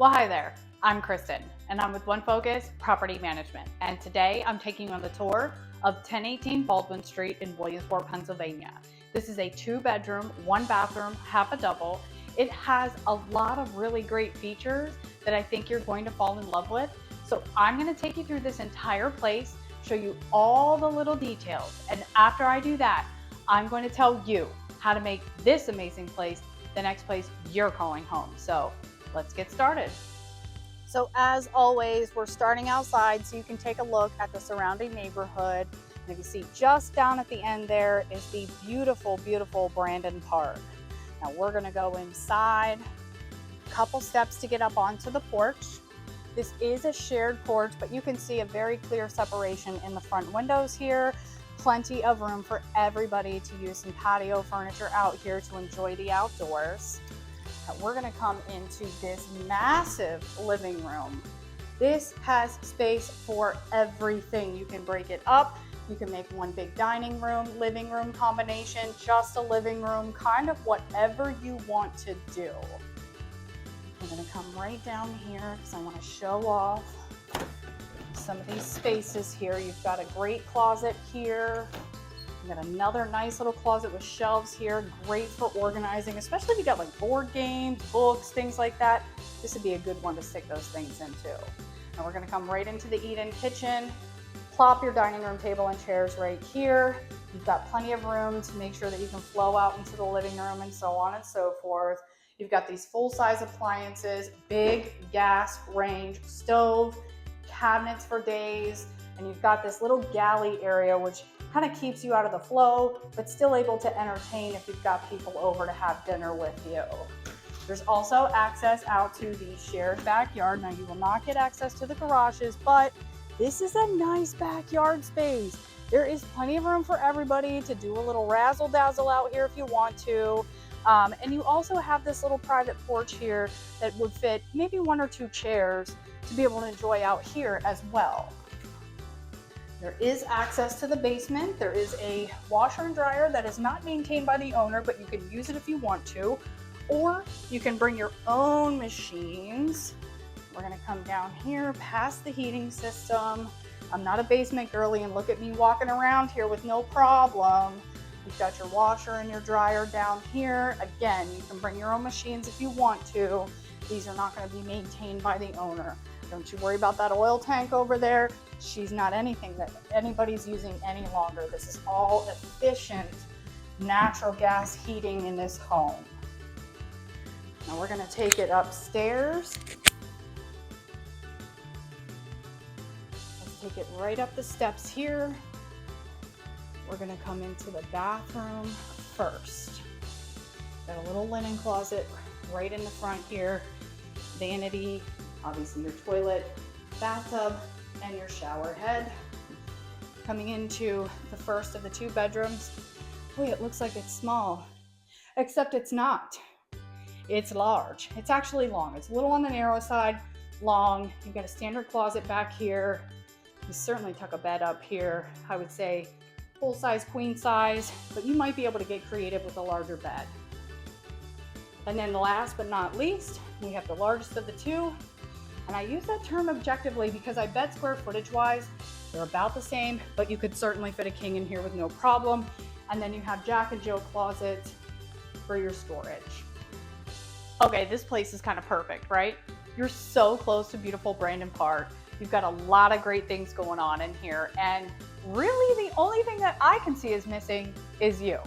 Well, hi there. I'm Kristen, and I'm with One Focus Property Management. And today I'm taking you on the tour of 1018 Baldwin Street in Williamsport, Pennsylvania. This is a 2-bedroom, 1-bathroom, half a double. It has a lot of really great features that I think you're going to fall in love with. So I'm going to take you through this entire place, show you all the little details. And after I do that, I'm going to tell you how to make this amazing place the next place you're calling home. So let's get started. So as always, we're starting outside so you can take a look at the surrounding neighborhood. And if you see just down at the end there is the beautiful, beautiful Brandon Park. Now we're gonna go inside, a couple steps to get up onto the porch. This is a shared porch, but you can see a very clear separation in the front windows here. Plenty of room for everybody to use some patio furniture out here to enjoy the outdoors. Now we're gonna come into this massive living room. This has space for everything. You can break it up. You can make one big dining room, living room combination, just a living room, kind of whatever you want to do. I'm gonna come right down here because I wanna show off some of these spaces here. You've got a great closet here. You've got another nice little closet with shelves here, great for organizing, especially if you got like board games, books, things like that. This would be a good one to stick those things into. Now we're gonna come right into the eat-in kitchen. Plop your dining room table and chairs right here. You've got plenty of room to make sure that you can flow out into the living room and so on and so forth. You've got these full-size appliances, big gas range, stove, cabinets for days, and you've got this little galley area which kind of keeps you out of the flow, but still able to entertain if you've got people over to have dinner with you. There's also access out to the shared backyard. Now you will not get access to the garages, but this is a nice backyard space. There is plenty of room for everybody to do a little razzle dazzle out here if you want to. And you also have this little private porch here that would fit maybe 1 or 2 chairs to be able to enjoy out here as well. There is access to the basement. There is a washer and dryer that is not maintained by the owner, but you can use it if you want to, or you can bring your own machines. We're gonna come down here past the heating system. I'm not a basement girly, and look at me walking around here with no problem. You've got your washer and your dryer down here. Again, you can bring your own machines if you want to. These are not gonna be maintained by the owner. Don't you worry about that oil tank over there. She's not anything that anybody's using any longer. This is all efficient natural gas heating in this home. Now we're gonna take it upstairs. Let's take it right up the steps here. We're gonna come into the bathroom first. Got a little linen closet right in the front here. Vanity, obviously your toilet, bathtub, and your shower head. Coming into the first of the 2 bedrooms. Boy, it looks like it's small, except it's not. It's large. It's actually long. It's a little on the narrow side, long. You've got a standard closet back here. You certainly tuck a bed up here. I would say full size, queen size, but you might be able to get creative with a larger bed. And then last but not least, we have the largest of the 2. And I use that term objectively because I bet square footage wise, they're about the same, but you could certainly fit a king in here with no problem. And then you have Jack and Jill closets for your storage. Okay, this place is kind of perfect, right? You're so close to beautiful Brandon Park. You've got a lot of great things going on in here. And really the only thing that I can see is missing is you.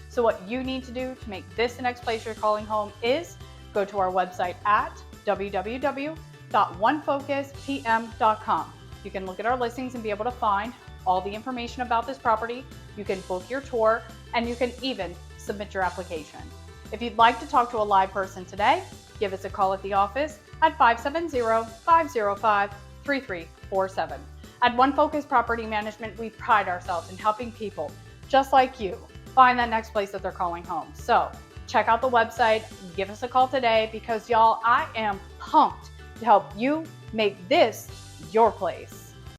So what you need to do to make this the next place you're calling home is go to our website at www.onefocuspm.com. You can look at our listings and be able to find all the information about this property. You can book your tour, and you can even submit your application. If you'd like to talk to a live person today, give us a call at the office at 570-505-3347. At One Focus Property Management, we pride ourselves in helping people just like you find that next place that they're calling home. So check out the website, give us a call today, because y'all, I am pumped to help you make this your place.